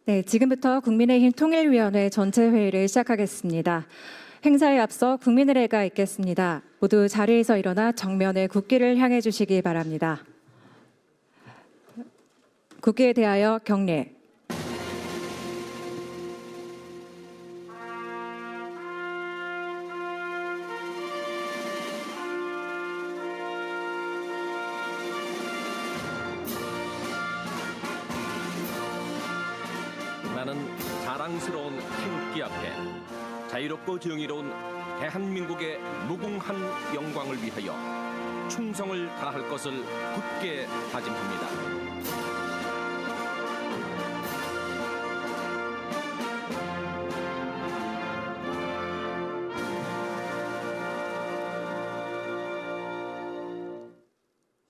네, 지금부터 국민의힘 통일위원회 전체 회의를 시작하겠습니다. 행사에 앞서 국민의례가 있겠습니다. 모두 자리에서 일어나 정면에 국기를 향해 주시기 바랍니다. 국기에 대하여 경례. 나는 자랑스러운 태극기 앞에 자유롭고 정의로운 대한민국의 무궁한 영광을 위하여 충성을 다할 것을 굳게 다짐합니다.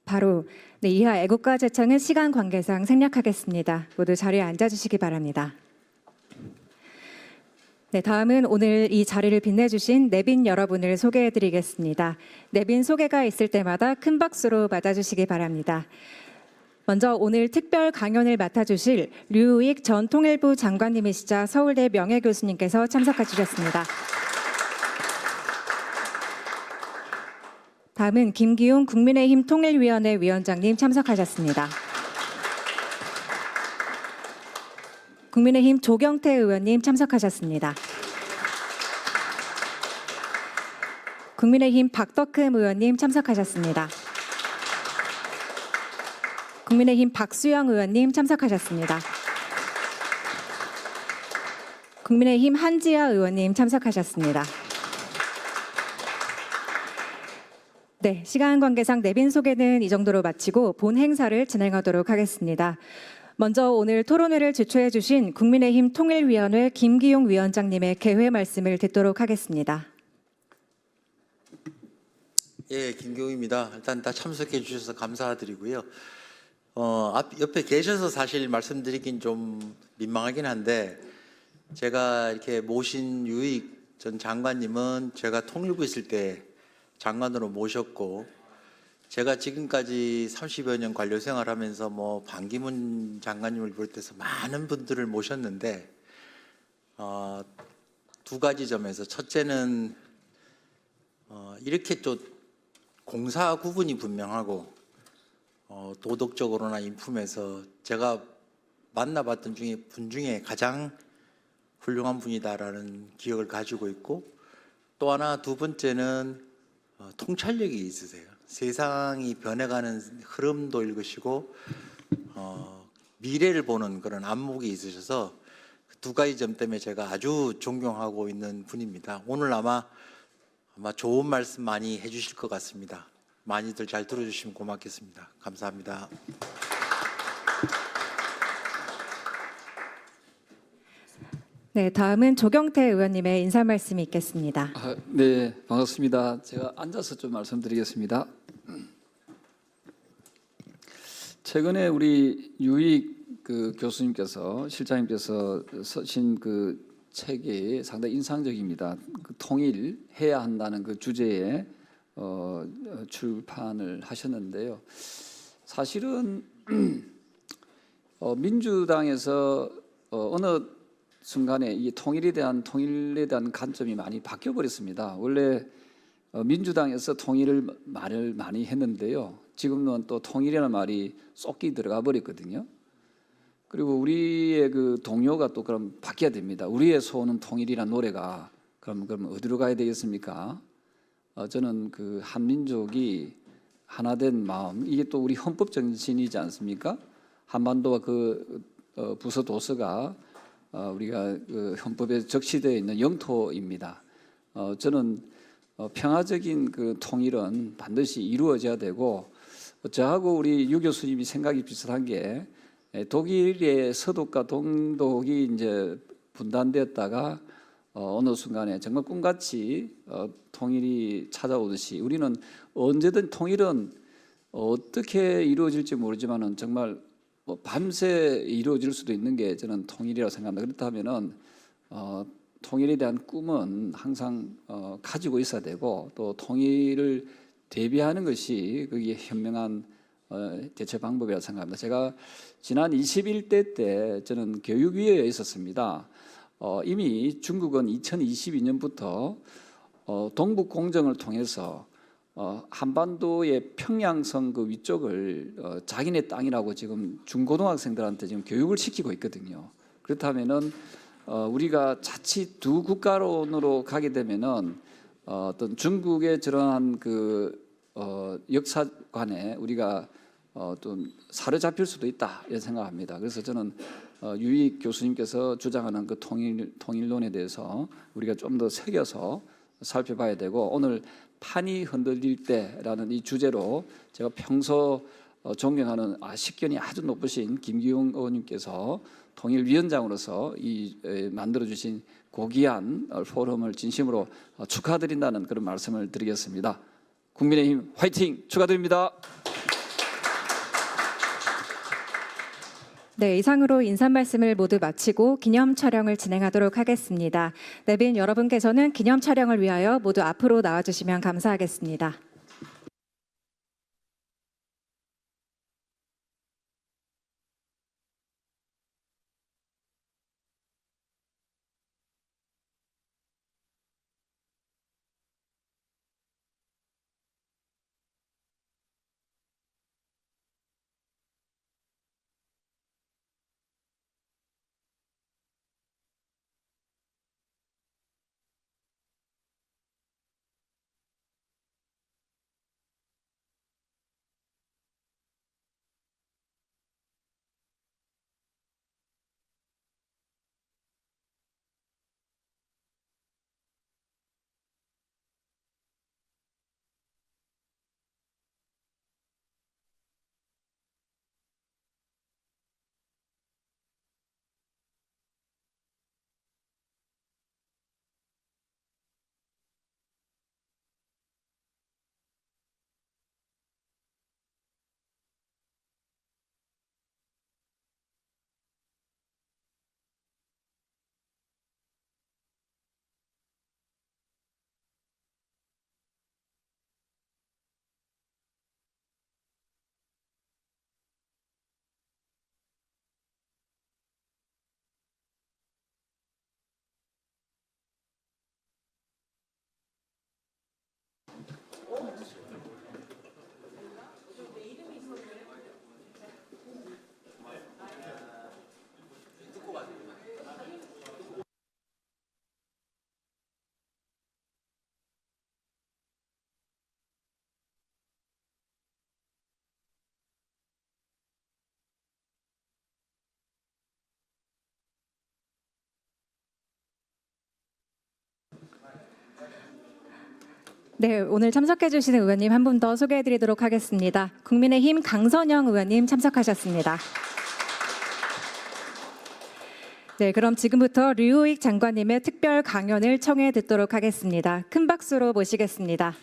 바로 이하 애국가 제창은 시간 관계상 생략하겠습니다. 모두 자리에 앉아주시기 바랍니다. 네, 다음은 오늘 이 자리를 빛내주신 내빈 여러분을 소개해드리겠습니다. 내빈 소개가 있을 때마다 큰 박수로 맞아주시기 바랍니다. 먼저 오늘 특별 강연을 맡아주실 류익 전 통일부 장관님이시자 서울대 명예교수님께서 참석해 주셨습니다. 다음은 김기웅 국민의힘 통일위원회 위원장님 참석하셨습니다. 국민의힘 조경태 의원님 참석하셨습니다. 국민의힘 박덕흠 의원님 참석하셨습니다. 국민의힘 박수영 의원님 참석하셨습니다. 국민의힘 한지아 의원님 참석하셨습니다. 네, 시간 관계상 내빈 소개는 이 정도로 마치고 본 행사를 진행하도록 하겠습니다. 먼저 오늘 토론회를 주최해 주신 국민의힘 통일위원회 김기용 위원장님의 개회 말씀을 듣도록 하겠습니다. 예, 김기용입니다. 일단 다 참석해 주셔서 감사드리고요. 옆에 계셔서 사실 말씀드리긴 좀 민망하긴 한데 제가 이렇게 모신 유익 전 장관님은 제가 통일부 있을 때 장관으로 모셨고 제가 지금까지 30여 년 관료 생활하면서 뭐 반기문 장관님을 비롯해서 많은 분들을 모셨는데 두 가지 점에서 첫째는 이렇게 또 공사 구분이 분명하고 도덕적으로나 인품에서 제가 만나봤던 분 중에 가장 훌륭한 분이다라는 기억을 가지고 있고 또 하나 두 번째는 통찰력이 있으세요. 세상이 변해가는 흐름도 읽으시고 미래를 보는 그런 안목이 있으셔서 두 가지 점 때문에 제가 아주 존경하고 있는 분입니다. 오늘 아마 좋은 말씀 많이 해주실 것 같습니다. 많이들 잘 들어주시면 고맙겠습니다. 감사합니다. 네, 다음은 조경태 의원님의 인사 말씀이 있겠습니다. 네, 반갑습니다. 제가 앉아서 좀 말씀드리겠습니다. 최근에 우리 유익 교수님께서 실장님께서 쓰신 그 책이 상당히 인상적입니다. 통일해야 한다는 그 주제에 출판을 하셨는데요. 사실은 민주당에서 어느 순간에 이 통일에 대한 관점이 많이 바뀌어 버렸습니다. 원래 민주당에서 말을 많이 했는데요. 지금은 또 통일이라는 말이 쏙이 들어가 버렸거든요. 그리고 우리의 그 동요가 또 그럼 바뀌어야 됩니다. 우리의 소원은 통일이라는 노래가 그럼 어디로 가야 되겠습니까? 저는 그 한민족이 하나된 마음, 이게 또 우리 헌법 정신이지 않습니까? 한반도와 그 부서 도서가 우리가 그 헌법에 적시되어 있는 영토입니다. 저는 평화적인 그 통일은 반드시 이루어져야 되고 저하고 우리 유 교수님이 생각이 비슷한 게 독일의 서독과 동독이 이제 분단되었다가 어느 순간에 정말 꿈같이 통일이 찾아오듯이 우리는 언제든 통일은 어떻게 이루어질지 모르지만은 정말 밤새 이루어질 수도 있는 게 저는 통일이라고 생각합니다. 그렇다면은 통일에 대한 꿈은 항상 가지고 있어야 되고 또 통일을 대비하는 것이 그게 현명한 대처 방법이라고 생각합니다. 제가 지난 21대 때 저는 교육위에 있었습니다. 이미 중국은 2022년부터 동북 공정을 통해서 한반도의 평양성 그 위쪽을 자기네 땅이라고 지금 중고등학생들한테 지금 교육을 시키고 있거든요. 그렇다면은 우리가 자칫 두 국가론으로 가게 되면은 어떤 중국의 저러한 그 역사관에 우리가 좀 사로잡힐 수도 있다 이런 생각합니다. 그래서 저는 유익 교수님께서 주장하는 그 통일론에 대해서 우리가 좀 더 새겨서 살펴봐야 되고, 오늘 판이 흔들릴 때라는 이 주제로 제가 평소 존경하는 식견이 아주 높으신 김기웅 의원님께서 통일위원장으로서 만들어 주신 고귀한 포럼을 진심으로 축하드린다는 그런 말씀을 드리겠습니다. 국민의힘 화이팅 축하드립니다. 네, 이상으로 인사 말씀을 모두 마치고 기념 촬영을 진행하도록 하겠습니다. 내빈 여러분께서는 기념 촬영을 위하여 모두 앞으로 나와주시면 감사하겠습니다. 네, 오늘 참석해 주시는 의원님 한 분 더 소개해 드리도록 하겠습니다. 국민의힘 강선영 의원님 참석하셨습니다. 네, 그럼 지금부터 류우익 장관님의 특별 강연을 청해 듣도록 하겠습니다. 큰 박수로 모시겠습니다.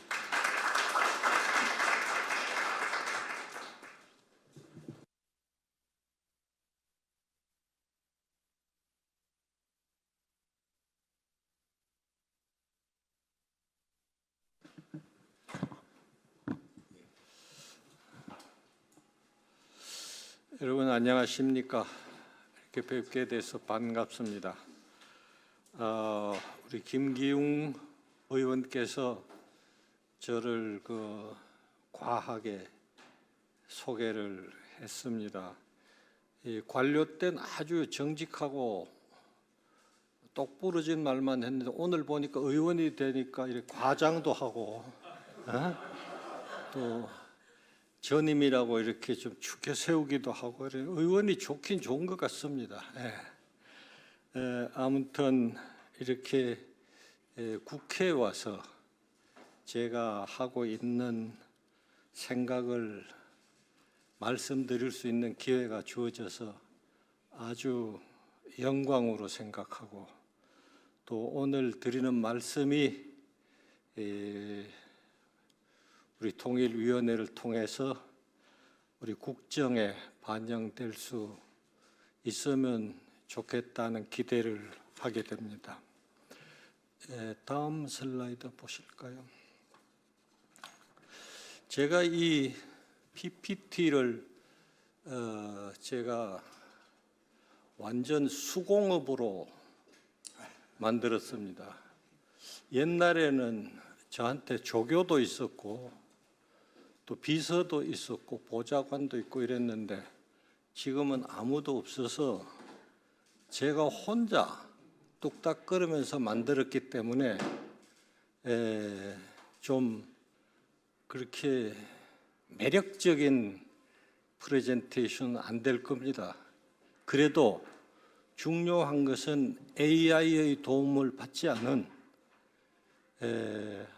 여러분 안녕하십니까? 이렇게 뵙게 돼서 반갑습니다. 우리 김기웅 의원께서 저를 과하게 소개를 했습니다. 이 관료 때는 아주 정직하고 똑부러진 말만 했는데 오늘 보니까 의원이 되니까 이렇게 과장도 하고 또 전임이라고 이렇게 좀 축켜 세우기도 하고 의원이 좋긴 좋은 것 같습니다. 아무튼 이렇게 국회에 와서 제가 하고 있는 생각을 말씀드릴 수 있는 기회가 주어져서 아주 영광으로 생각하고, 또 오늘 드리는 말씀이 우리 통일위원회를 통해서 우리 국정에 반영될 수 있으면 좋겠다는 기대를 하게 됩니다. 다음 슬라이드 보실까요? 제가 이 PPT를 제가 완전 수공업으로 만들었습니다. 옛날에는 저한테 조교도 있었고 또 비서도 있었고 보좌관도 있고 이랬는데 지금은 아무도 없어서 제가 혼자 뚝딱거리면서 만들었기 때문에 좀 그렇게 매력적인 프레젠테이션 안 될 겁니다. 그래도 중요한 것은 AI의 도움을 받지 않은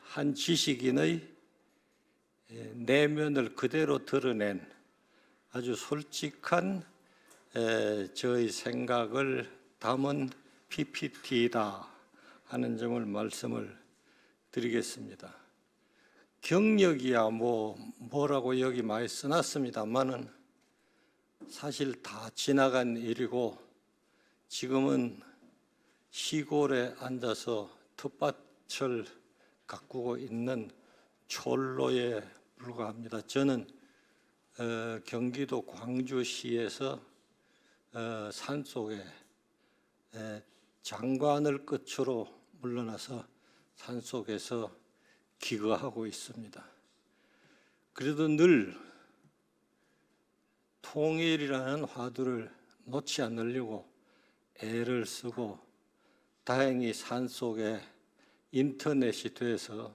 한 지식인의 내면을 그대로 드러낸 아주 솔직한 저의 생각을 담은 PPT다 하는 점을 말씀을 드리겠습니다. 경력이야 뭐라고 여기 많이 써놨습니다만은 사실 다 지나간 일이고 지금은 시골에 앉아서 텃밭을 가꾸고 있는 촐로에 불과합니다. 저는 경기도 광주시에서 산속에 장관을 끝으로 물러나서 산속에서 기거하고 있습니다. 그래도 늘 통일이라는 화두를 놓지 않으려고 애를 쓰고 다행히 산속에 인터넷이 돼서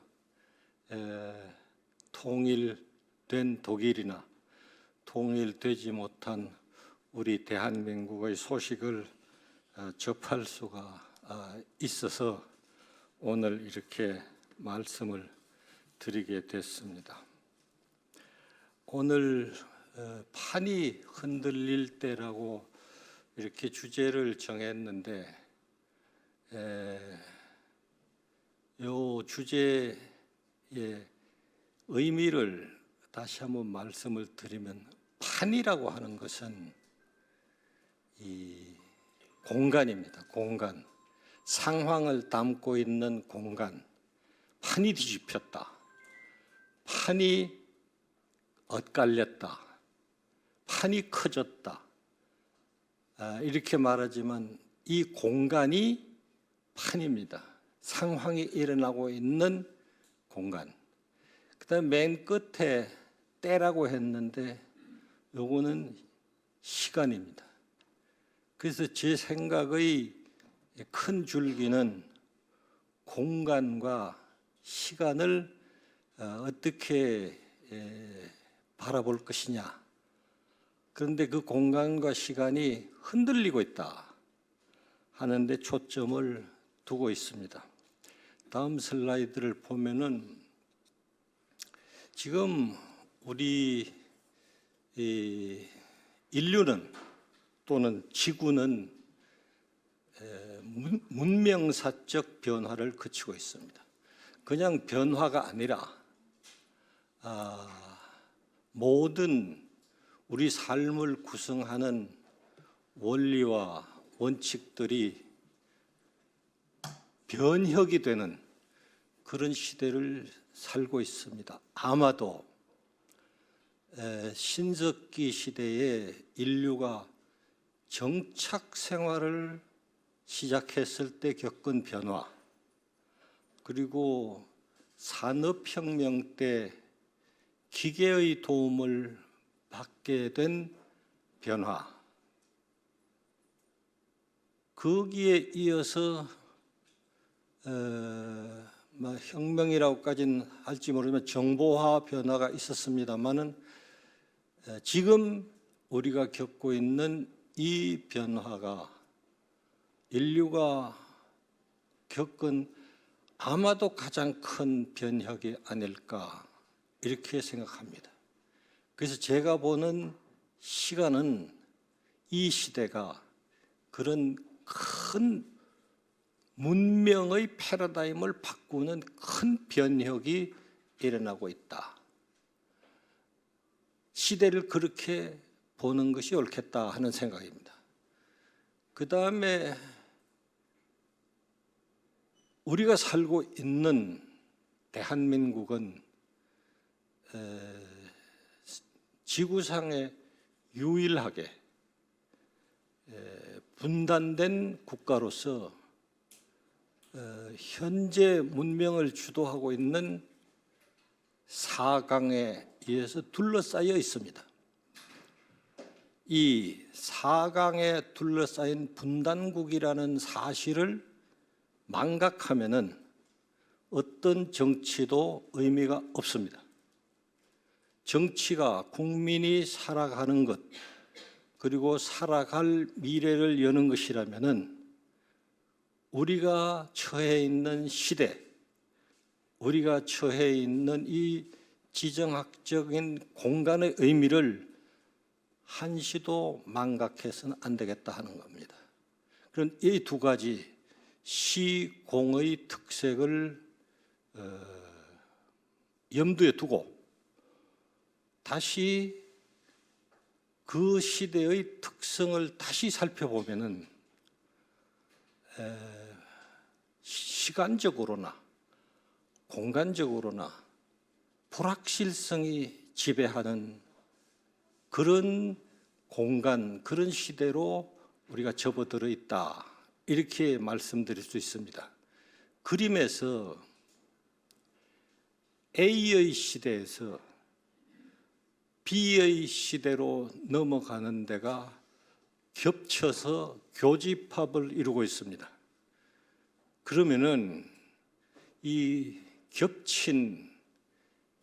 통일된 독일이나 통일되지 못한 우리 대한민국의 소식을 접할 수가 있어서 오늘 이렇게 말씀을 드리게 됐습니다. 오늘 판이 흔들릴 때라고 이렇게 주제를 정했는데 이 주제의 의미를 다시 한번 말씀을 드리면 판이라고 하는 것은 이 공간입니다. 공간, 상황을 담고 있는 공간. 판이 뒤집혔다. 판이 엇갈렸다. 판이 커졌다. 이렇게 말하지만 이 공간이 판입니다. 상황이 일어나고 있는 공간. 그다음 맨 끝에 때라고 했는데 요거는 시간입니다. 그래서 제 생각의 큰 줄기는 공간과 시간을 어떻게 바라볼 것이냐. 그런데 그 공간과 시간이 흔들리고 있다 하는데 초점을 두고 있습니다. 다음 슬라이드를 보면은 지금 우리 인류는 또는 지구는 문명사적 변화를 거치고 있습니다. 그냥 변화가 아니라 모든 우리 삶을 구성하는 원리와 원칙들이 변혁이 되는 그런 시대를 살고 있습니다. 아마도 신석기 시대에 인류가 정착 생활을 시작했을 때 겪은 변화, 그리고 산업혁명 때 기계의 도움을 받게 된 변화, 거기에 이어서 혁명이라고까지는 할지 모르지만 정보화 변화가 있었습니다만은 지금 우리가 겪고 있는 이 변화가 인류가 겪은 아마도 가장 큰 변혁이 아닐까 이렇게 생각합니다. 그래서 제가 보는 시간은 이 시대가 그런 큰 문명의 패러다임을 바꾸는 큰 변혁이 일어나고 있다. 시대를 그렇게 보는 것이 옳겠다 하는 생각입니다. 그 다음에 우리가 살고 있는 대한민국은 지구상에 유일하게 분단된 국가로서 현재 문명을 주도하고 있는 4강에 의해서 둘러싸여 있습니다. 이 4강에 둘러싸인 분단국이라는 사실을 망각하면은 어떤 정치도 의미가 없습니다. 정치가 국민이 살아가는 것, 그리고 살아갈 미래를 여는 것이라면은 우리가 처해 있는 시대, 우리가 처해 있는 이 지정학적인 공간의 의미를 한시도 망각해서는 안 되겠다 하는 겁니다. 그런 이 두 가지 시공의 특색을 염두에 두고 다시 그 시대의 특성을 다시 살펴보면은 시간적으로나 공간적으로나 불확실성이 지배하는 그런 공간, 그런 시대로 우리가 접어들어 있다. 이렇게 말씀드릴 수 있습니다. 그림에서 A의 시대에서 B의 시대로 넘어가는 데가 겹쳐서 교집합을 이루고 있습니다. 그러면은 이 겹친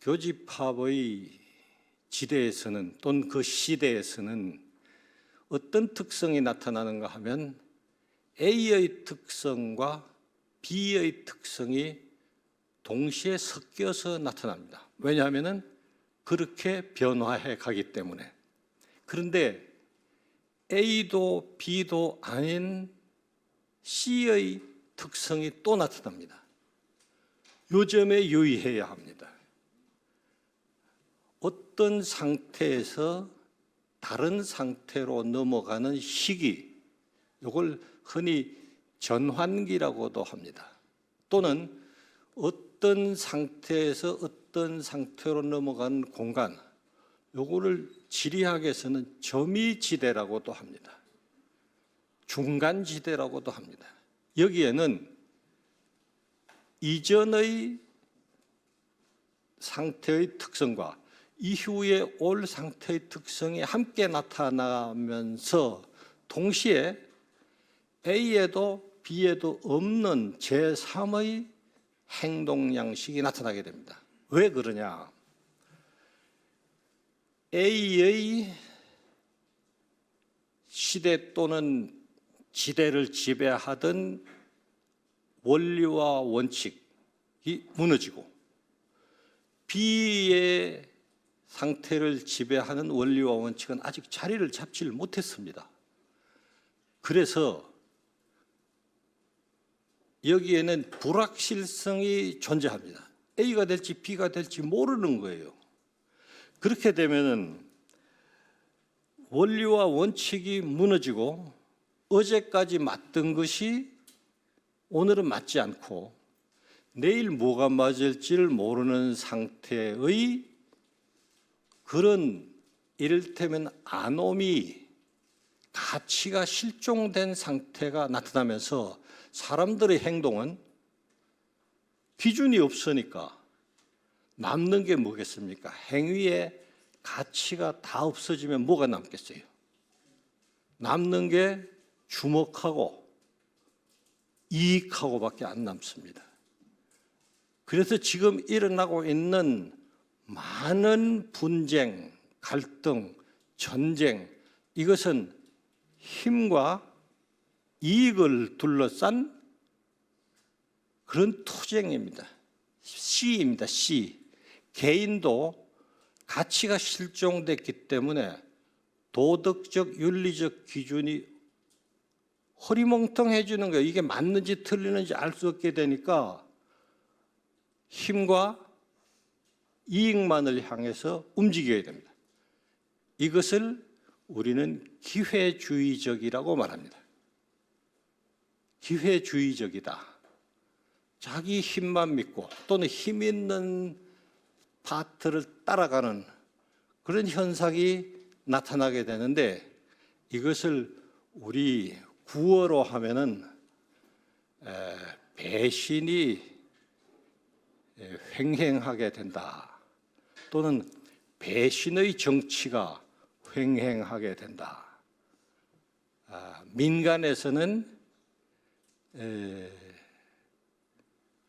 교집합의 지대에서는 또는 그 시대에서는 어떤 특성이 나타나는가 하면 A의 특성과 B의 특성이 동시에 섞여서 나타납니다. 왜냐하면 그렇게 변화해 가기 때문에. 그런데 A도 B도 아닌 C의 특성이 또 나타납니다. 요 점에 유의해야 합니다. 어떤 상태에서 다른 상태로 넘어가는 시기, 이걸 흔히 전환기라고도 합니다. 또는 어떤 상태에서 어떤 상태로 넘어간 공간, 요거를 지리학에서는 점이지대라고도 합니다. 중간지대라고도 합니다. 여기에는 이전의 상태의 특성과 이후에 올 상태의 특성이 함께 나타나면서 동시에 A에도 B에도 없는 제3의 행동 양식이 나타나게 됩니다. 왜 그러냐? A의 시대 또는 지대를 지배하던 원리와 원칙이 무너지고 B의 상태를 지배하는 원리와 원칙은 아직 자리를 잡지를 못했습니다. 그래서 여기에는 불확실성이 존재합니다. A가 될지 B가 될지 모르는 거예요. 그렇게 되면은 원리와 원칙이 무너지고 어제까지 맞던 것이 오늘은 맞지 않고 내일 뭐가 맞을지를 모르는 상태의 그런 이를테면 아노미, 가치가 실종된 상태가 나타나면서 사람들의 행동은 기준이 없으니까 남는 게 뭐겠습니까? 행위의 가치가 다 없어지면 뭐가 남겠어요? 남는 게 주목하고 이익하고밖에 안 남습니다. 그래서 지금 일어나고 있는 많은 분쟁, 갈등, 전쟁, 이것은 힘과 이익을 둘러싼 그런 투쟁입니다. C입니다. C. 개인도 가치가 실종됐기 때문에 도덕적, 윤리적 기준이 허리멍텅해지는 거예요. 이게 맞는지 틀리는지 알 수 없게 되니까 힘과 이익만을 향해서 움직여야 됩니다. 이것을 우리는 기회주의적이라고 말합니다. 기회주의적이다. 자기 힘만 믿고 또는 힘 있는 파트를 따라가는 그런 현상이 나타나게 되는데 이것을 우리 구어로 하면은 배신이 횡행하게 된다. 또는 배신의 정치가 횡행하게 된다. 민간에서는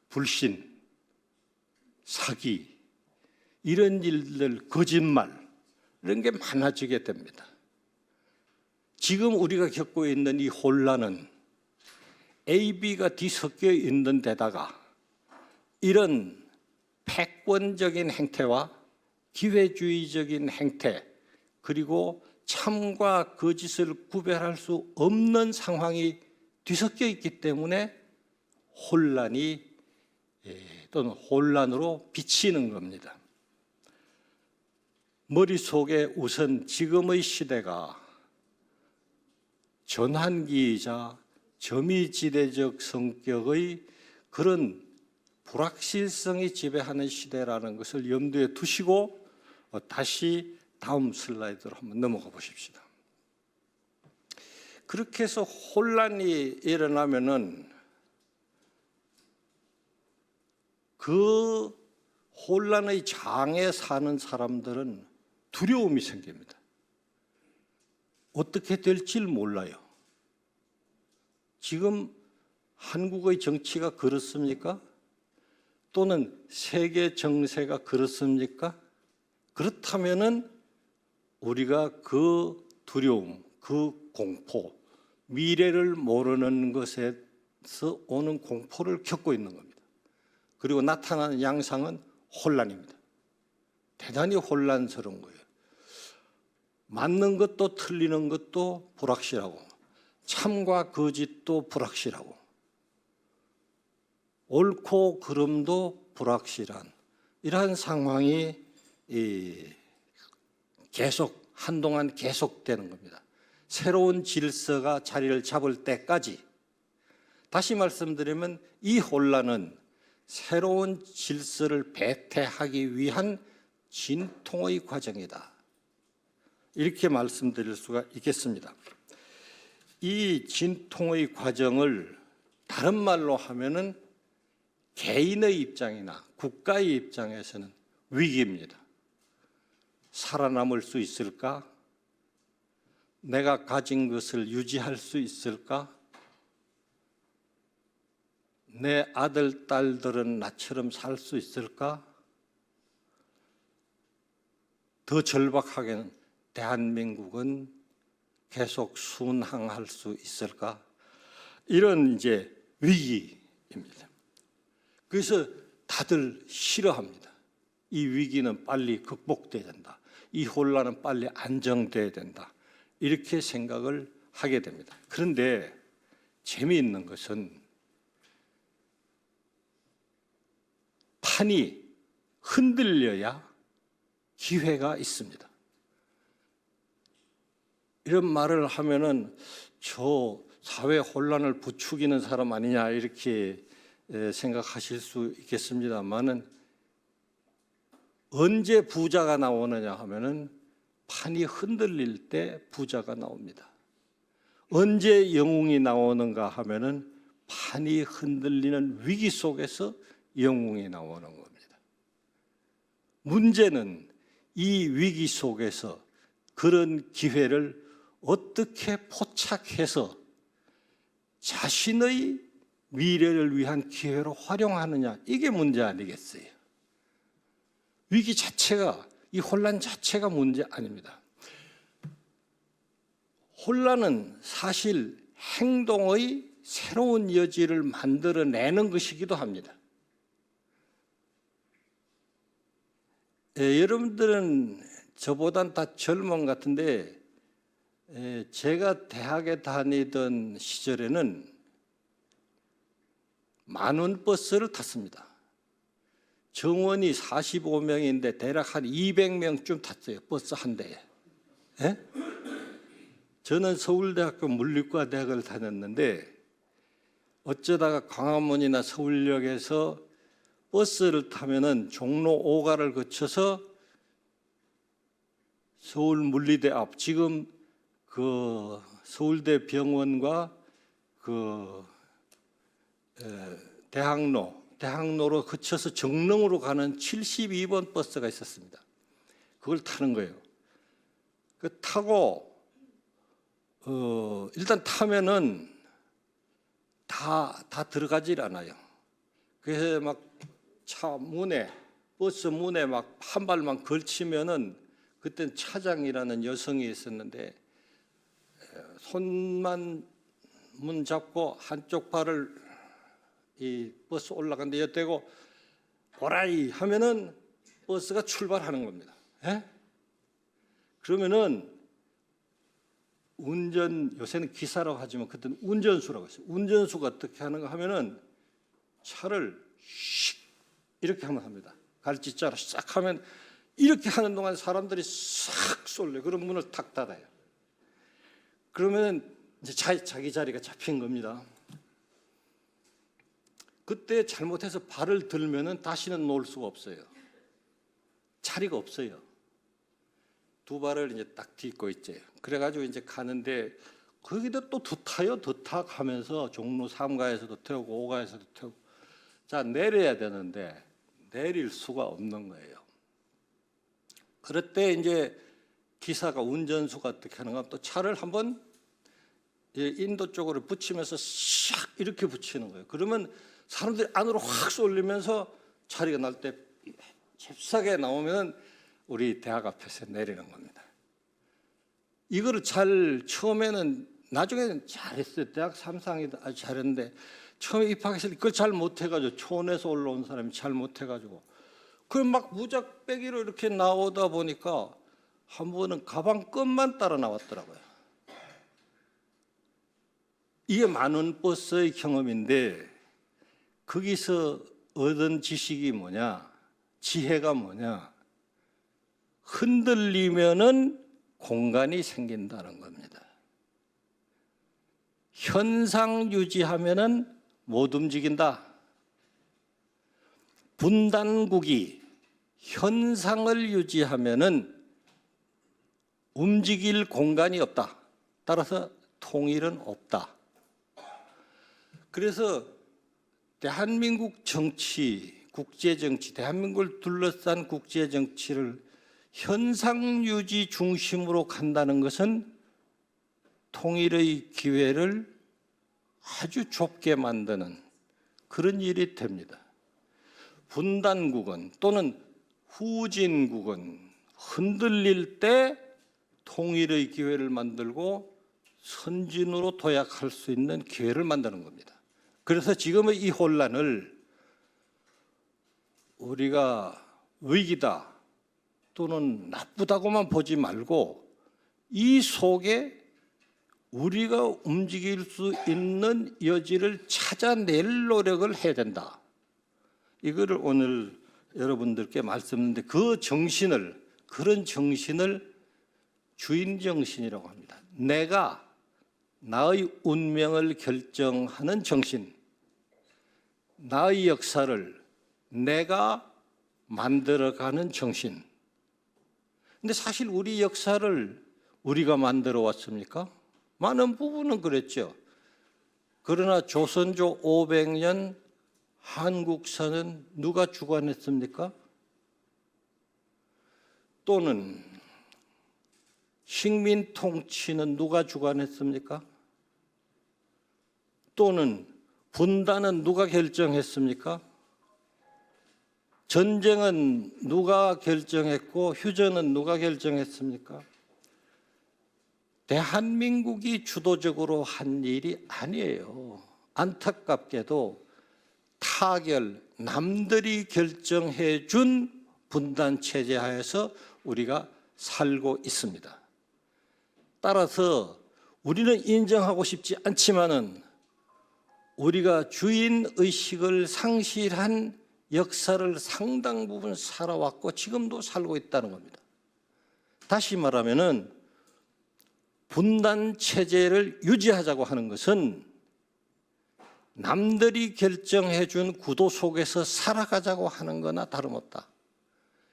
불신, 사기, 이런 일들, 거짓말 이런 게 많아지게 됩니다. 지금 우리가 겪고 있는 이 혼란은 A, B가 뒤섞여 있는 데다가 이런 패권적인 행태와 기회주의적인 행태, 그리고 참과 거짓을 구별할 수 없는 상황이 뒤섞여 있기 때문에 혼란이 또는 혼란으로 비치는 겁니다. 머릿속에 우선 지금의 시대가 전환기이자 점이지대적 성격의 그런 불확실성이 지배하는 시대라는 것을 염두에 두시고 다시 다음 슬라이드로 한번 넘어가 보십시다. 그렇게 해서 혼란이 일어나면은 그 혼란의 장에 사는 사람들은 두려움이 생깁니다. 어떻게 될지 몰라요. 지금 한국의 정치가 그렇습니까? 또는 세계 정세가 그렇습니까? 그렇다면은 우리가 그 두려움, 그 공포, 미래를 모르는 것에서 오는 공포를 겪고 있는 겁니다. 그리고 나타나는 양상은 혼란입니다. 대단히 혼란스러운 거예요. 맞는 것도 틀리는 것도 불확실하고, 참과 거짓도 불확실하고, 옳고 그름도 불확실한 이러한 상황이 계속 한동안 계속되는 겁니다. 새로운 질서가 자리를 잡을 때까지. 다시 말씀드리면 이 혼란은 새로운 질서를 배태하기 위한 진통의 과정이다. 이렇게 말씀드릴 수가 있겠습니다. 이 진통의 과정을 다른 말로 하면은 개인의 입장이나 국가의 입장에서는 위기입니다. 살아남을 수 있을까? 내가 가진 것을 유지할 수 있을까? 내 아들, 딸들은 나처럼 살 수 있을까? 더 절박하게는 대한민국은 계속 순항할 수 있을까? 이런 이제 위기입니다. 그래서 다들 싫어합니다. 이 위기는 빨리 극복돼야 된다. 이 혼란은 빨리 안정돼야 된다. 이렇게 생각을 하게 됩니다. 그런데 재미있는 것은 판이 흔들려야 기회가 있습니다. 이런 말을 하면은 저 사회 혼란을 부추기는 사람 아니냐 이렇게 생각하실 수 있겠습니다만은 언제 부자가 나오느냐 하면은 판이 흔들릴 때 부자가 나옵니다. 언제 영웅이 나오는가 하면은 판이 흔들리는 위기 속에서 영웅이 나오는 겁니다. 문제는 이 위기 속에서 그런 기회를 어떻게 포착해서 자신의 미래를 위한 기회로 활용하느냐, 이게 문제 아니겠어요? 위기 자체가, 이 혼란 자체가 문제 아닙니다. 혼란은 사실 행동의 새로운 여지를 만들어내는 것이기도 합니다. 여러분들은 저보단 다 젊은 것 같은데 제가 대학에 다니던 시절에는 만원 버스를 탔습니다. 정원이 45명인데 대략 한 200명쯤 탔어요. 버스 한 대에. 예? 저는 서울대학교 물리과 대학을 다녔는데 어쩌다가 광화문이나 서울역에서 버스를 타면은 종로 5가를 거쳐서 서울 물리대 앞, 지금 그 서울대 병원과 그 대학로로 거쳐서 정릉으로 가는 72번 버스가 있었습니다. 그걸 타는 거예요. 그 타고 일단 타면은 다 들어가질 않아요. 그래서 막 차 문에, 버스 문에 막 한 발만 걸치면은, 그땐 차장이라는 여성이 있었는데 손만 문 잡고 한쪽 발을 이 버스 올라가는데 엿대고 오라이 하면은 버스가 출발하는 겁니다. 예? 그러면은 요새는 기사라고 하지만 그때는 운전수라고 했어요. 운전수가 어떻게 하는가 하면은 차를 씩 이렇게 하면 합니다. 갈치자로 싹 하면 이렇게 하는 동안 사람들이 싹 쏠려. 그럼 문을 탁 닫아요. 그러면 이제 자기 자리가 잡힌 겁니다. 그때 잘못해서 발을 들면은 다시는 놓을 수가 없어요. 자리가 없어요. 두 발을 이제 딱 딛고 있지. 그래가지고 이제 가는데 거기다 또 더 타요, 더 타 가면서 종로 3가에서도 태우고 5가에서도 태우고. 자, 내려야 되는데 내릴 수가 없는 거예요. 그럴 때 이제 기사가, 운전수가 어떻게 하는가, 또 차를 한번 인도 쪽으로 붙이면서 샥 이렇게 붙이는 거예요. 그러면 사람들이 안으로 확 쏠리면서 자리가 날 때 잽싸게 나오면 우리 대학 앞에서 내리는 겁니다. 이거를 처음에는, 나중에는 잘했어요. 대학 3상이 아주 잘했는데 처음에 입학했을 때 그걸 잘 못해가지고, 초원에서 올라온 사람이 잘 못해가지고 그럼 막 무작배기로 이렇게 나오다 보니까 한 번은 가방끈만 따라 나왔더라고요. 이게 많은 버스의 경험인데, 거기서 얻은 지식이 뭐냐, 지혜가 뭐냐, 흔들리면은 공간이 생긴다는 겁니다. 현상 유지하면은 못 움직인다. 분단국이 현상을 유지하면은 움직일 공간이 없다. 따라서 통일은 없다. 그래서 대한민국 정치, 국제정치, 대한민국을 둘러싼 국제정치를 현상유지 중심으로 간다는 것은 통일의 기회를 아주 좁게 만드는 그런 일이 됩니다. 분단국은 또는 후진국은 흔들릴 때 통일의 기회를 만들고 선진으로 도약할 수 있는 기회를 만드는 겁니다. 그래서 지금의 이 혼란을 우리가 위기다 또는 나쁘다고만 보지 말고 이 속에 우리가 움직일 수 있는 여지를 찾아낼 노력을 해야 된다. 이거를 오늘 여러분들께 말씀드렸는데, 그런 정신을 주인 정신이라고 합니다. 내가 나의 운명을 결정하는 정신, 나의 역사를 내가 만들어가는 정신. 근데 사실 우리 역사를 우리가 만들어 왔습니까? 많은 부분은 그랬죠. 그러나 조선조 500년 한국사는 누가 주관했습니까? 또는 식민 통치는 누가 주관했습니까? 또는 분단은 누가 결정했습니까? 전쟁은 누가 결정했고 휴전은 누가 결정했습니까? 대한민국이 주도적으로 한 일이 아니에요. 안타깝게도 타결, 남들이 결정해 준 분단 체제 하에서 우리가 살고 있습니다. 따라서 우리는 인정하고 싶지 않지만은 우리가 주인 의식을 상실한 역사를 상당 부분 살아왔고 지금도 살고 있다는 겁니다. 다시 말하면은 분단 체제를 유지하자고 하는 것은 남들이 결정해 준 구도 속에서 살아가자고 하는 거나 다름없다.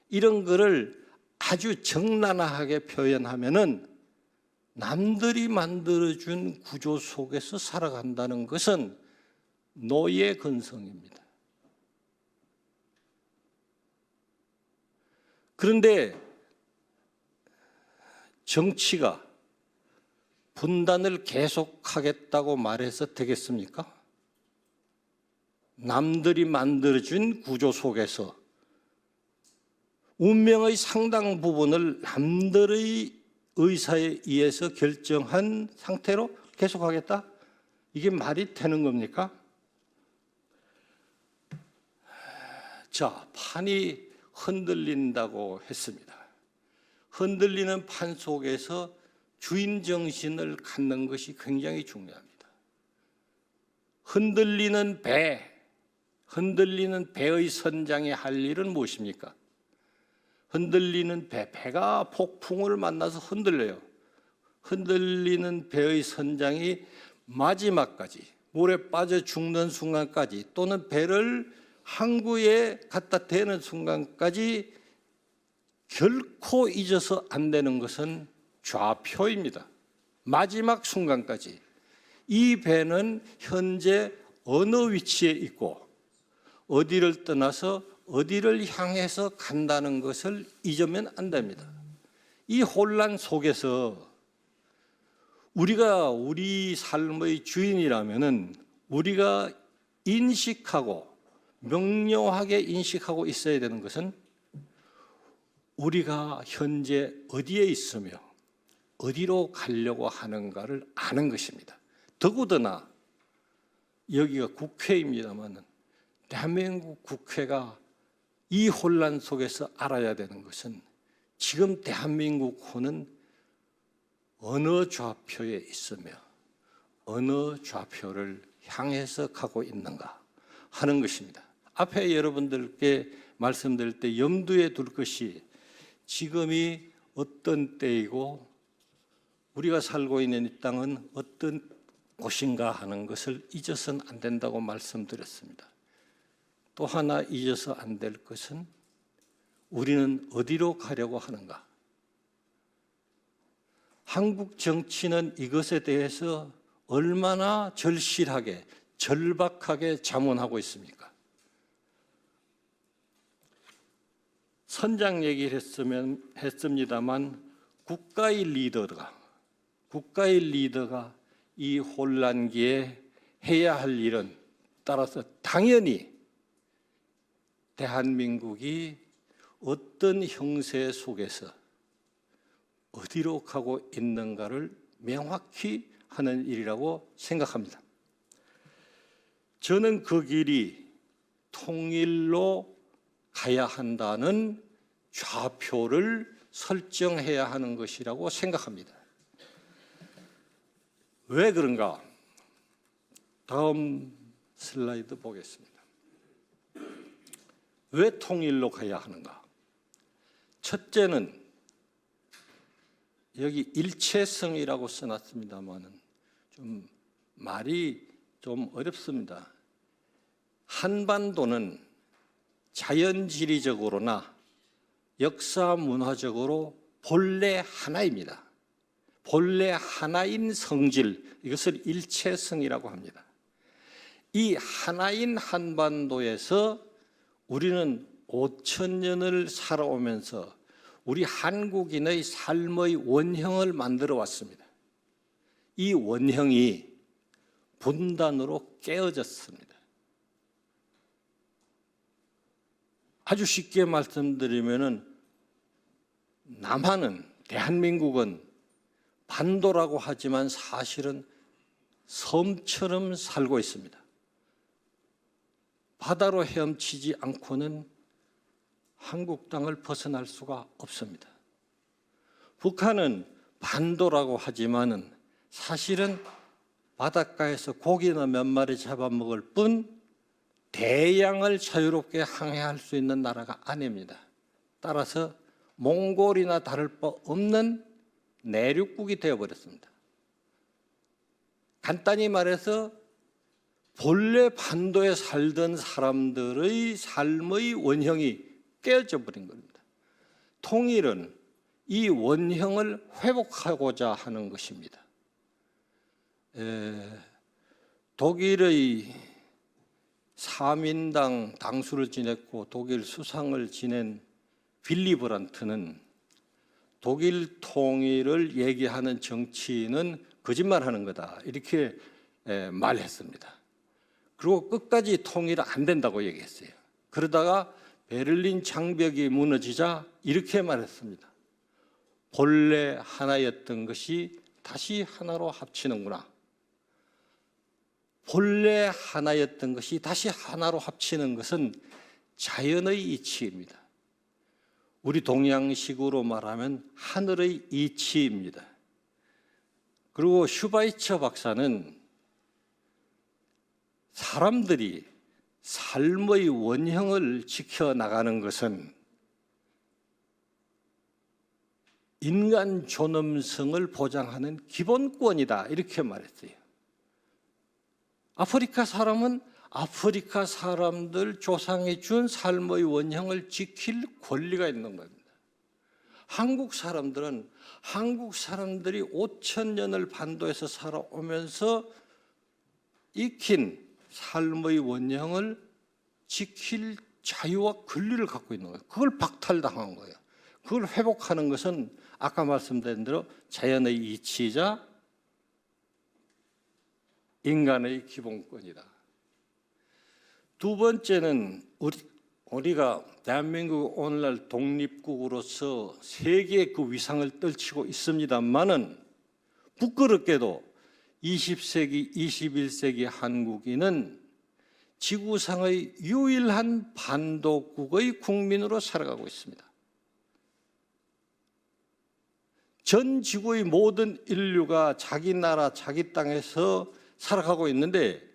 이런 거를 아주 적나라하게 표현하면은 남들이 만들어준 구조 속에서 살아간다는 것은 노예 근성입니다. 그런데 정치가 분단을 계속하겠다고 말해서 되겠습니까? 남들이 만들어준 구조 속에서 운명의 상당 부분을 남들의 의사에 의해서 결정한 상태로 계속하겠다? 이게 말이 되는 겁니까? 자, 판이 흔들린다고 했습니다. 흔들리는 판 속에서 주인 정신을 갖는 것이 굉장히 중요합니다. 흔들리는 배의 선장이 할 일은 무엇입니까? 흔들리는 배가 폭풍을 만나서 흔들려요. 흔들리는 배의 선장이 마지막까지, 물에 빠져 죽는 순간까지, 또는 배를 항구에 갖다 대는 순간까지 결코 잊어서 안 되는 것은 좌표입니다. 마지막 순간까지 이 배는 현재 어느 위치에 있고 어디를 떠나서 어디를 향해서 간다는 것을 잊으면 안 됩니다. 이 혼란 속에서 우리가 우리 삶의 주인이라면은 우리가 인식하고 명료하게 인식하고 있어야 되는 것은 우리가 현재 어디에 있으며 어디로 가려고 하는가를 아는 것입니다. 더구나 여기가 국회입니다만 대한민국 국회가 이 혼란 속에서 알아야 되는 것은 지금 대한민국호는 어느 좌표에 있으며 어느 좌표를 향해서 가고 있는가 하는 것입니다. 앞에 여러분들께 말씀드릴 때 염두에 둘 것이 지금이 어떤 때이고 우리가 살고 있는 이 땅은 어떤 곳인가 하는 것을 잊어서는 안 된다고 말씀드렸습니다. 또 하나 잊어서 안 될 것은 우리는 어디로 가려고 하는가? 한국 정치는 이것에 대해서 얼마나 절실하게, 절박하게 자문하고 있습니까? 선장 얘기를 했습니다만 국가의 리더가 이 혼란기에 해야 할 일은 따라서 당연히 대한민국이 어떤 형세 속에서 어디로 가고 있는가를 명확히 하는 일이라고 생각합니다. 저는 그 길이 통일로 가야 한다는 좌표를 설정해야 하는 것이라고 생각합니다. 왜 그런가? 다음 슬라이드 보겠습니다. 왜 통일로 가야 하는가? 첫째는 여기 일체성이라고 써놨습니다만 좀 말이 좀 어렵습니다. 한반도는 자연지리적으로나 역사 문화적으로 본래 하나입니다. 본래 하나인 성질, 이것을 일체성이라고 합니다. 이 하나인 한반도에서 우리는 5,000년을 살아오면서 우리 한국인의 삶의 원형을 만들어 왔습니다. 이 원형이 분단으로 깨어졌습니다. 아주 쉽게 말씀드리면은 남한은, 대한민국은 반도라고 하지만 사실은 섬처럼 살고 있습니다. 바다로 헤엄치지 않고는 한국 땅을 벗어날 수가 없습니다. 북한은 반도라고 하지만은 사실은 바닷가에서 고기나 몇 마리 잡아먹을 뿐 대양을 자유롭게 항해할 수 있는 나라가 아닙니다. 따라서 몽골이나 다를 바 없는 내륙국이 되어버렸습니다. 간단히 말해서 본래 반도에 살던 사람들의 삶의 원형이 깨어져 버린 겁니다. 통일은 이 원형을 회복하고자 하는 것입니다. 독일의 3인당 당수를 지냈고 독일 수상을 지낸 빌리 브란트는 독일 통일을 얘기하는 정치인은 거짓말하는 거다 이렇게 말했습니다. 그리고 끝까지 통일 안 된다고 얘기했어요. 그러다가 베를린 장벽이 무너지자 이렇게 말했습니다. 본래 하나였던 것이 다시 하나로 합치는구나. 본래 하나였던 것이 다시 하나로 합치는 것은 자연의 이치입니다. 우리 동양식으로 말하면 하늘의 이치입니다. 그리고 슈바이처 박사는 사람들이 삶의 원형을 지켜나가는 것은 인간 존엄성을 보장하는 기본권이다 이렇게 말했어요. 아프리카 사람은 아프리카 사람들 조상이 준 삶의 원형을 지킬 권리가 있는 겁니다. 한국 사람들은 한국 사람들이 5,000년을 반도에서 살아오면서 익힌 삶의 원형을 지킬 자유와 권리를 갖고 있는 거예요. 그걸 박탈당한 거예요. 그걸 회복하는 것은 아까 말씀드린 대로 자연의 이치이자 인간의 기본권이다. 두 번째는 우리가 대한민국 오늘날 독립국으로서 세계의 그 위상을 떨치고 있습니다만은 부끄럽게도 20세기, 21세기 한국인은 지구상의 유일한 반도국의 국민으로 살아가고 있습니다. 전 지구의 모든 인류가 자기 나라, 자기 땅에서 살아가고 있는데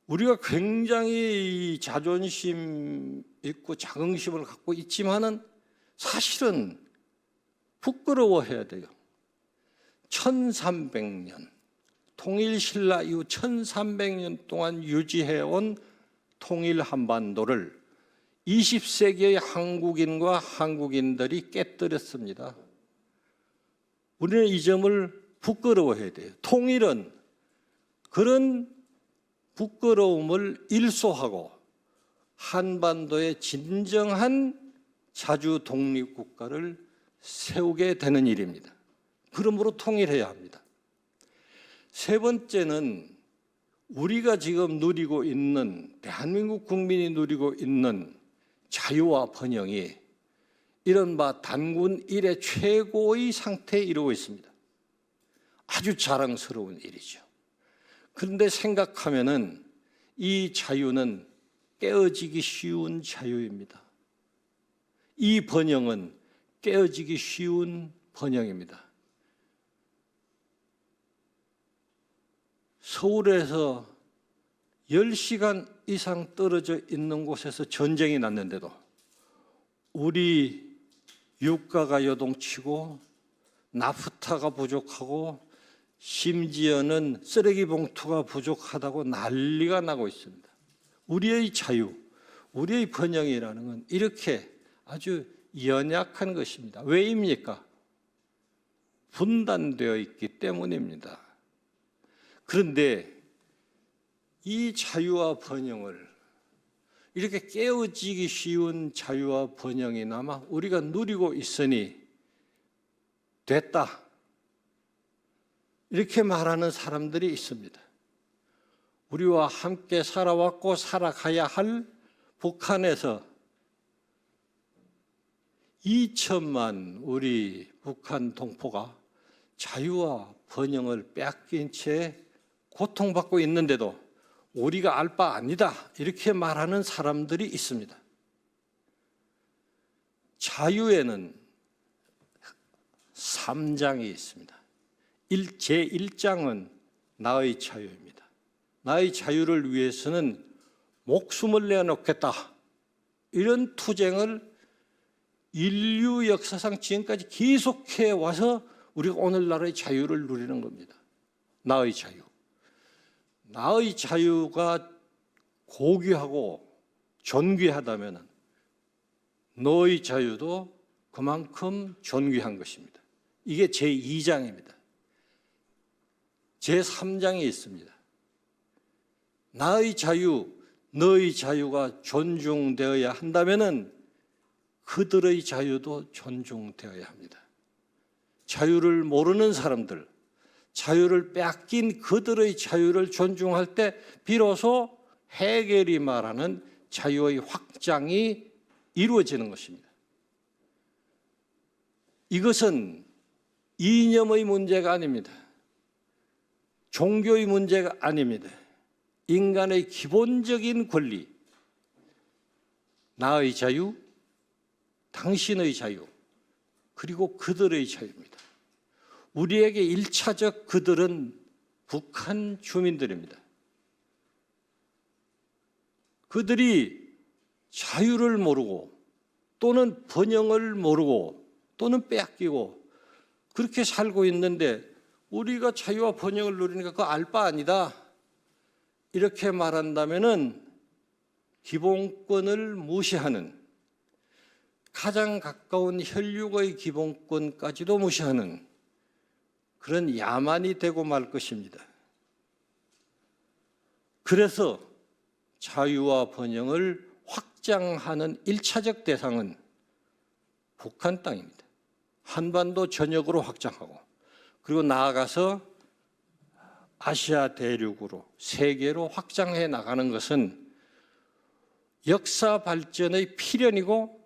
우리가 굉장히 자존심 있고 자긍심을 갖고 있지만은 사실은 부끄러워해야 돼요. 1300년 통일신라 이후 1300년 동안 유지해온 통일 한반도를 20세기의 한국인과 한국인들이 깨뜨렸습니다. 우리는 이 점을 부끄러워해야 돼요. 통일은 그런 부끄러움을 일소하고 한반도의 진정한 자주 독립국가를 세우게 되는 일입니다. 그러므로 통일해야 합니다. 세 번째는 우리가 지금 누리고 있는 대한민국 국민이 누리고 있는 자유와 번영이 이른바 단군 일의 최고의 상태에 이르고 있습니다. 아주 자랑스러운 일이죠. 그런데 생각하면은 이 자유는 깨어지기 쉬운 자유입니다. 이 번영은 깨어지기 쉬운 번영입니다. 서울에서 10시간 이상 떨어져 있는 곳에서 전쟁이 났는데도 우리 유가가 요동치고 나프타가 부족하고 심지어는 쓰레기 봉투가 부족하다고 난리가 나고 있습니다. 우리의 자유, 우리의 번영이라는 건 이렇게 아주 연약한 것입니다. 왜입니까? 분단되어 있기 때문입니다. 그런데 이 자유와 번영을 이렇게 깨어지기 쉬운 자유와 번영이나마 우리가 누리고 있으니 됐다. 이렇게 말하는 사람들이 있습니다. 우리와 함께 살아왔고 살아가야 할 북한에서 2천만 우리 북한 동포가 자유와 번영을 빼앗긴 채 고통받고 있는데도 우리가 알 바 아니다 이렇게 말하는 사람들이 있습니다. 자유에는 3장이 있습니다. 제1장은 나의 자유입니다. 나의 자유를 위해서는 목숨을 내놓겠다. 이런 투쟁을 인류 역사상 지금까지 계속해 와서 우리가 오늘날의 자유를 누리는 겁니다. 나의 자유. 나의 자유가 고귀하고 존귀하다면 너의 자유도 그만큼 존귀한 것입니다. 이게 제2장입니다. 제3장이 있습니다. 나의 자유, 너의 자유가 존중되어야 한다면은 그들의 자유도 존중되어야 합니다. 자유를 모르는 사람들, 자유를 빼앗긴 그들의 자유를 존중할 때 비로소 헤겔이 말하는 자유의 확장이 이루어지는 것입니다. 이것은 이념의 문제가 아닙니다. 종교의 문제가 아닙니다. 인간의 기본적인 권리, 나의 자유, 당신의 자유, 그리고 그들의 자유입니다. 우리에게 1차적 그들은 북한 주민들입니다. 그들이 자유를 모르고 또는 번영을 모르고 또는 빼앗기고 그렇게 살고 있는데 우리가 자유와 번영을 누리니까 그거 알 바 아니다. 이렇게 말한다면은 기본권을 무시하는, 가장 가까운 혈육의 기본권까지도 무시하는 그런 야만이 되고 말 것입니다. 그래서 자유와 번영을 확장하는 1차적 대상은 북한 땅입니다. 한반도 전역으로 확장하고 그리고 나아가서 아시아 대륙으로 세계로 확장해 나가는 것은 역사 발전의 필연이고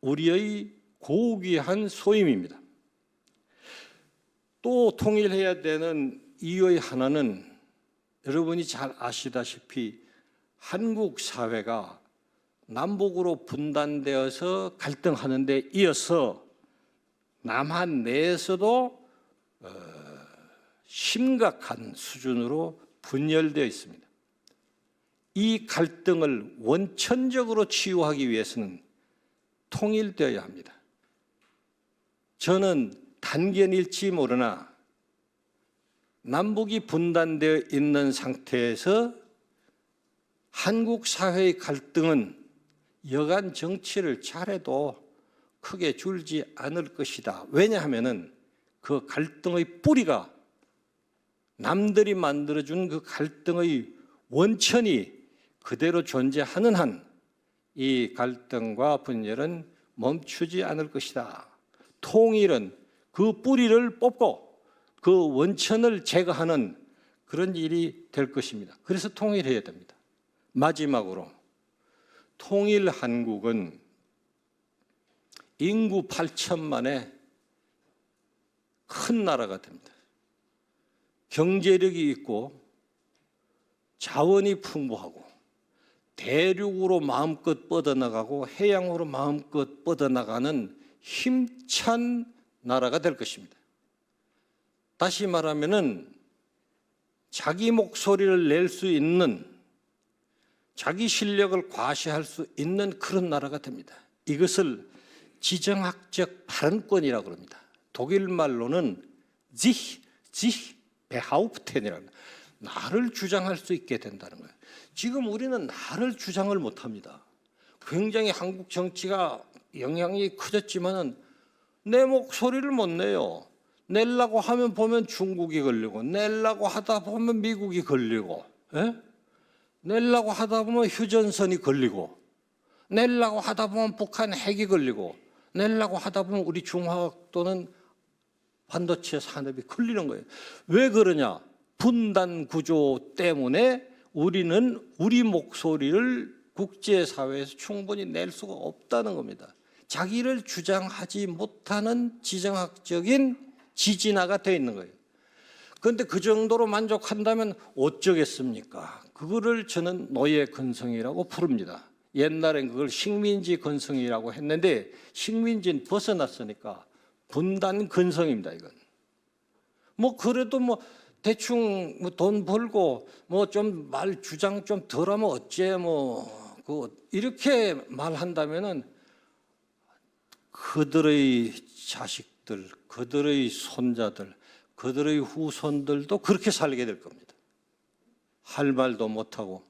우리의 고귀한 소임입니다. 또 통일해야 되는 이유의 하나는 여러분이 잘 아시다시피 한국 사회가 남북으로 분단되어서 갈등하는 데 이어서 남한 내에서도 심각한 수준으로 분열되어 있습니다. 이 갈등을 원천적으로 치유하기 위해서는 통일되어야 합니다. 저는 단견일지 모르나 남북이 분단되어 있는 상태에서 한국 사회의 갈등은 여간 정치를 잘해도 크게 줄지 않을 것이다. 왜냐하면 그 갈등의 뿌리가 남들이 만들어준 그 갈등의 원천이 그대로 존재하는 한 이 갈등과 분열은 멈추지 않을 것이다. 통일은 그 뿌리를 뽑고 그 원천을 제거하는 그런 일이 될 것입니다. 그래서 통일해야 됩니다. 마지막으로 통일 한국은 인구 8천만의 큰 나라가 됩니다. 경제력이 있고 자원이 풍부하고 대륙으로 마음껏 뻗어나가고 해양으로 마음껏 뻗어나가는 힘찬 나라가 될 것입니다. 다시 말하면은 자기 목소리를 낼 수 있는, 자기 실력을 과시할 수 있는 그런 나라가 됩니다. 이것을 지정학적 발언권이라고 그럽니다. 독일 말로는 sich behaupten이라는, 나를 주장할 수 있게 된다는 거예요. 지금 우리는 나를 주장을 못합니다. 굉장히 한국 정치가 영향이 커졌지만은 내 목소리를 못 내요. 내려고 하면 보면 중국이 걸리고, 내려고 하다 보면 미국이 걸리고, 내려고 하다 보면 휴전선이 걸리고, 내려고 하다 보면 북한 핵이 걸리고, 내려고 하다 보면 우리 중화학 또는 반도체 산업이 걸리는 거예요. 왜 그러냐? 분단 구조 때문에 우리는 우리 목소리를 국제사회에서 충분히 낼 수가 없다는 겁니다. 자기를 주장하지 못하는 지정학적인 지진화가 되어 있는 거예요. 그런데 그 정도로 만족한다면 어쩌겠습니까? 그거를 저는 노예 근성이라고 부릅니다. 옛날엔 그걸 식민지 근성이라고 했는데 식민지는 벗어났으니까 분단 근성입니다. 이건 뭐 그래도 뭐 대충 뭐 돈 벌고 뭐 좀 말 주장 좀 덜하면 어째 뭐 그 이렇게 말한다면은 그들의 자식들, 그들의 손자들, 그들의 후손들도 그렇게 살게 될 겁니다. 할 말도 못하고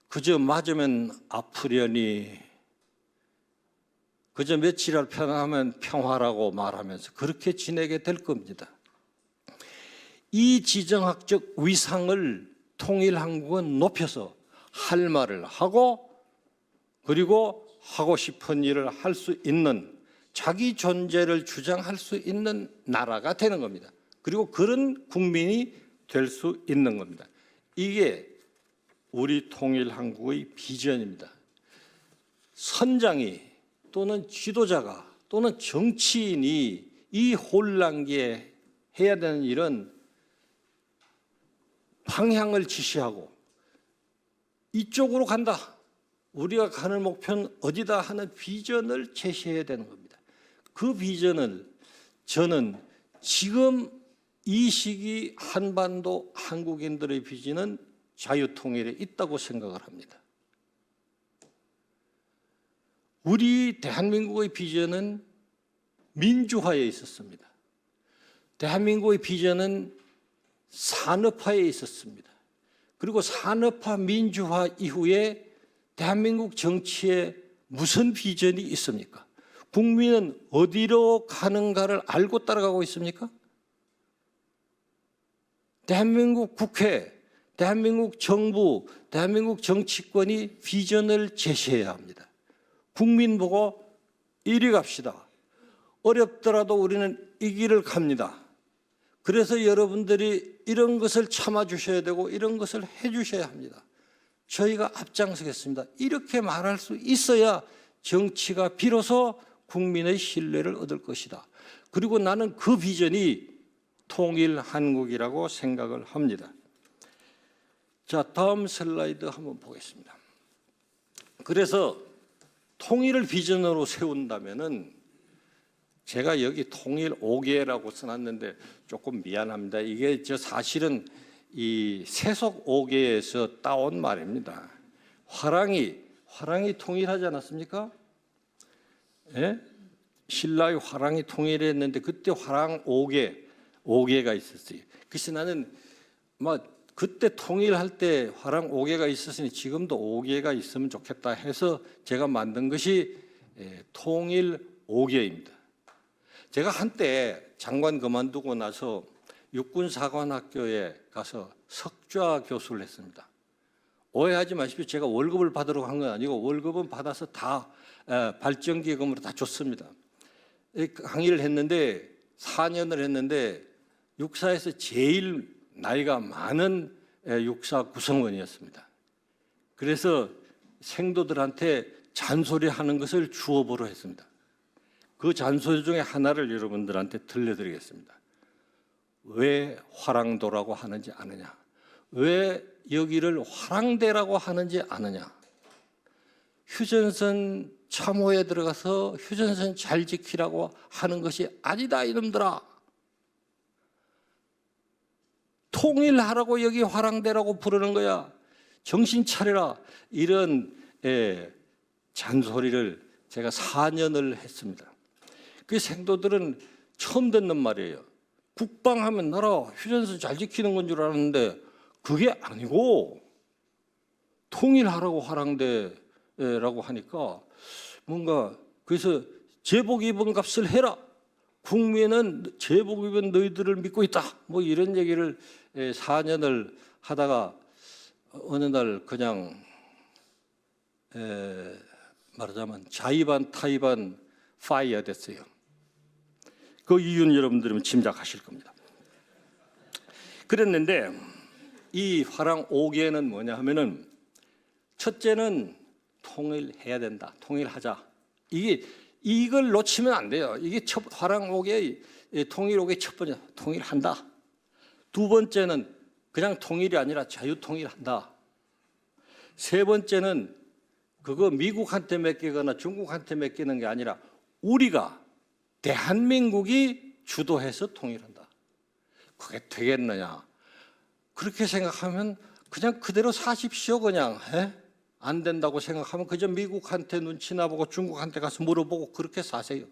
그저 맞으면 아프려니 그저 며칠을 편하면 평화라고 말하면서 그렇게 지내게 될 겁니다. 이 지정학적 위상을 통일한국은 높여서 할 말을 하고 그리고 하고 싶은 일을 할 수 있는 자기 존재를 주장할 수 있는 나라가 되는 겁니다. 그리고 그런 국민이 될 수 있는 겁니다. 이게 우리 통일한국의 비전입니다. 선장이 또는 지도자가 또는 정치인이 이 혼란기에 해야 되는 일은 방향을 지시하고 이쪽으로 간다. 우리가 가는 목표는 어디다 하는 비전을 제시해야 되는 겁니다. 그 비전을 저는 지금 이 시기 한반도 한국인들의 비전은 자유통일에 있다고 생각을 합니다. 우리 대한민국의 비전은 민주화에 있었습니다. 대한민국의 비전은 산업화에 있었습니다. 그리고 산업화 민주화 이후에 대한민국 정치에 무슨 비전이 있습니까? 국민은 어디로 가는가를 알고 따라가고 있습니까? 대한민국 국회, 대한민국 정부, 대한민국 정치권이 비전을 제시해야 합니다. 국민 보고 이리 갑시다. 어렵더라도 우리는 이 길을 갑니다. 그래서 여러분들이 이런 것을 참아주셔야 되고 이런 것을 해주셔야 합니다. 저희가 앞장서겠습니다. 이렇게 말할 수 있어야 정치가 비로소 국민의 신뢰를 얻을 것이다. 그리고 나는 그 비전이 통일 한국이라고 생각을 합니다. 자, 다음 슬라이드 한번 보겠습니다. 그래서 통일을 비전으로 세운다면은 제가 여기 통일 5개라고 써놨는데 조금 미안합니다. 이게 사실은 이 세속 5개에서 따온 말입니다. 화랑이 통일하지 않았습니까? 예? 신라의 화랑이 통일했는데 그때 화랑 5개가 있었어요. 그래서 나는 그때 통일할 때 화랑 5개가 있었으니 지금도 5개가 있으면 좋겠다 해서 제가 만든 것이 통일 5개입니다. 제가 한때 장관 그만두고 나서 육군사관학교에 가서 석좌 교수를 했습니다. 오해하지 마십시오. 제가 월급을 받으러 간 건 아니고 월급은 받아서 다 발전기금으로 다 줬습니다. 강의를 했는데 4년을 했는데 육사에서 제일 나이가 많은 육사 구성원이었습니다. 그래서 생도들한테 잔소리하는 것을 주업으로 했습니다. 그 잔소리 중에 하나를 여러분들한테 들려드리겠습니다. 왜 화랑도라고 하는지 아느냐? 왜 여기를 화랑대라고 하는지 아느냐? 휴전선 참호에 들어가서 휴전선 잘 지키라고 하는 것이 아니다 이놈들아. 통일하라고 여기 화랑대라고 부르는 거야. 정신 차려라. 이런 잔소리를 제가 4년을 했습니다. 그 생도들은 처음 듣는 말이에요. 국방하면 나라 휴전선 잘 지키는 건 줄 알았는데 그게 아니고 통일하라고 화랑대라고 하니까 뭔가 그래서 제복 입은 값을 해라. 국민은 제복 입은 너희들을 믿고 있다. 뭐 이런 얘기를 4년을 하다가 어느 날 그냥 말하자면 자의반 타의반 파이어 됐어요. 그 이유는 여러분들은 짐작하실 겁니다. 그랬는데 이 화랑 5개는 뭐냐 하면은 첫째는 통일해야 된다. 통일하자. 이걸 놓치면 안 돼요. 이게 화랑 5개 통일 5개 첫 번째 통일한다. 두 번째는 그냥 통일이 아니라 자유통일한다. 세 번째는 그거 미국한테 맡기거나 중국한테 맡기는 게 아니라 우리가 대한민국이 주도해서 통일한다. 그게 되겠느냐? 그렇게 생각하면 그냥 그대로 사십시오. 그냥 안 된다고 생각하면 그저 미국한테 눈치나 보고 중국한테 가서 물어보고 그렇게 사세요.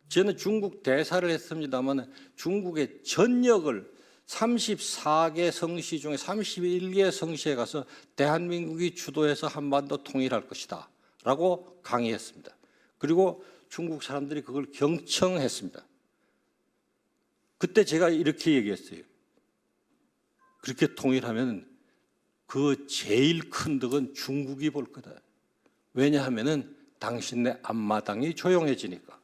저는 중국 대사를 했습니다만 중국의 전역을 34개 성시 중에 31개 성시에 가서 대한민국이 주도해서 한반도 통일할 것이다 라고 강의했습니다. 그리고 중국 사람들이 그걸 경청했습니다. 그때 제가 이렇게 얘기했어요. 그렇게 통일하면 그 제일 큰 덕은 중국이 볼 거다. 왜냐하면은 당신네 앞마당이 조용해지니까.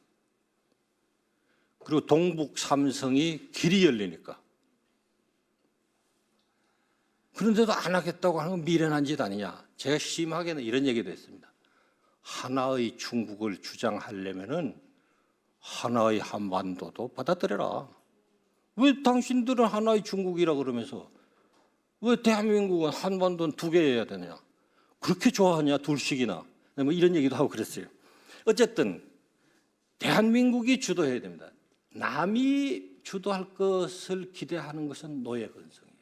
그리고 동북 삼성이 길이 열리니까. 그런데도 안 하겠다고 하는 건 미련한 짓 아니냐. 제가 심하게는 이런 얘기도 했습니다. 하나의 중국을 주장하려면은 하나의 한반도도 받아들여라. 왜 당신들은 하나의 중국이라 그러면서 왜 대한민국은 한반도는 2개여야 되느냐? 그렇게 좋아하냐? 둘씩이나. 뭐 이런 얘기도 하고 그랬어요. 어쨌든 대한민국이 주도해야 됩니다. 남이 주도할 것을 기대하는 것은 노예 근성이에요.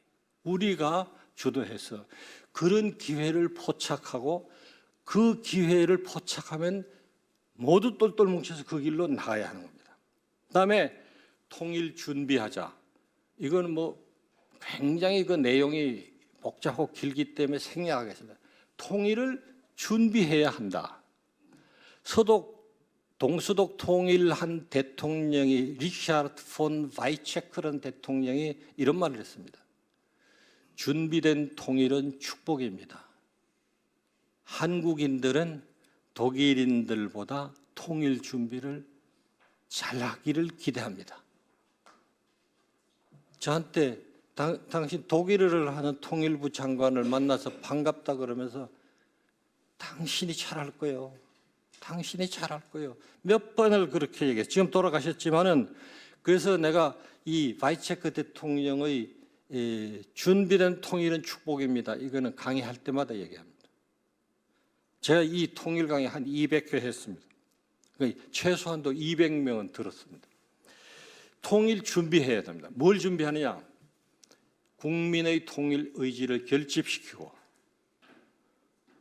우리가 주도해서 그런 기회를 포착하고 그 기회를 포착하면 모두 똘똘 뭉쳐서 그 길로 나가야 하는 겁니다. 그다음에 통일 준비하자. 이건 뭐 굉장히 그 내용이 복잡하고 길기 때문에 생략하겠습니다. 통일을 준비해야 한다. 동서독 통일한 대통령이 리차르드 폰 바이체크라는 대통령이 이런 말을 했습니다. 준비된 통일은 축복입니다. 한국인들은 독일인들보다 통일 준비를 잘하기를 기대합니다. 저한테 당신 독일어를 하는 통일부 장관을 만나서 반갑다 그러면서 당신이 잘할 거예요. 당신이 잘할 거예요. 몇 번을 그렇게 얘기했어요. 지금 돌아가셨지만은 그래서 내가 이 바이체크 대통령의 준비된 통일은 축복입니다. 이거는 강의할 때마다 얘기합니다. 제가 이 통일 강의 한 200회 했습니다. 그러니까 최소한도 200명은 들었습니다. 통일 준비해야 됩니다. 뭘 준비하느냐? 국민의 통일 의지를 결집시키고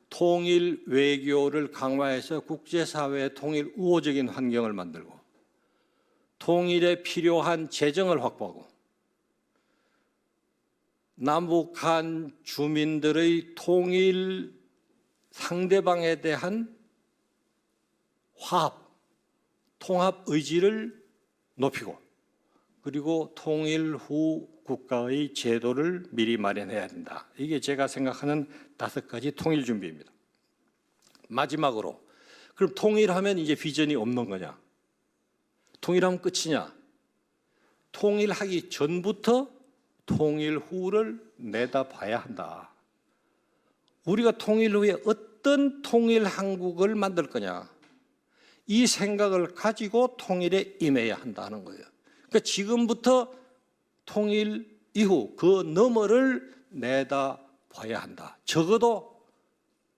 통일 외교를 강화해서 국제사회의 통일 우호적인 환경을 만들고 통일에 필요한 재정을 확보하고 남북한 주민들의 통일 상대방에 대한 화합, 통합 의지를 높이고 그리고 통일 후 국가의 제도를 미리 마련해야 된다. 이게 제가 생각하는 5가지 통일 준비입니다. 마지막으로 그럼 통일하면 이제 비전이 없는 거냐? 통일하면 끝이냐? 통일하기 전부터 통일 후를 내다봐야 한다. 우리가 통일 후에 어떤 통일 한국을 만들 거냐? 이 생각을 가지고 통일에 임해야 한다는 거예요. 그러니까 지금부터 통일 이후 그 너머를 내다봐야 한다. 적어도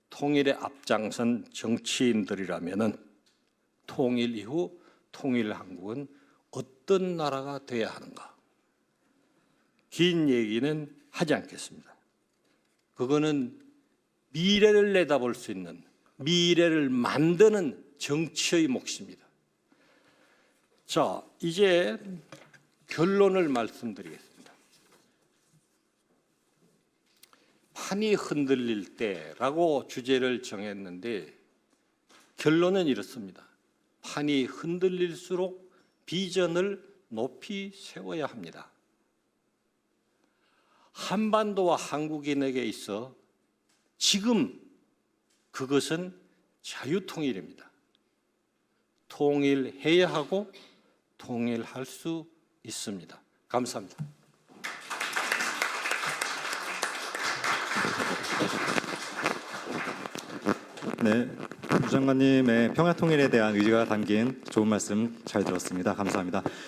통일에 앞장선 정치인들이라면은 통일 이후 통일 한국은 어떤 나라가 돼야 하는가? 긴 얘기는 하지 않겠습니다. 그거는 미래를 내다볼 수 있는 미래를 만드는 정치의 몫입니다. 자, 이제 결론을 말씀드리겠습니다. 판이 흔들릴 때라고 주제를 정했는데 결론은 이렇습니다. 판이 흔들릴수록 비전을 높이 세워야 합니다. 한반도와 한국인에게 있어 지금 그것은 자유통일입니다. 통일해야 하고 통일할 수 있습니다. 감사합니다. 네, 유 장관님의 평화통일에 대한 의지가 담긴 좋은 말씀 잘 들었습니다. 감사합니다.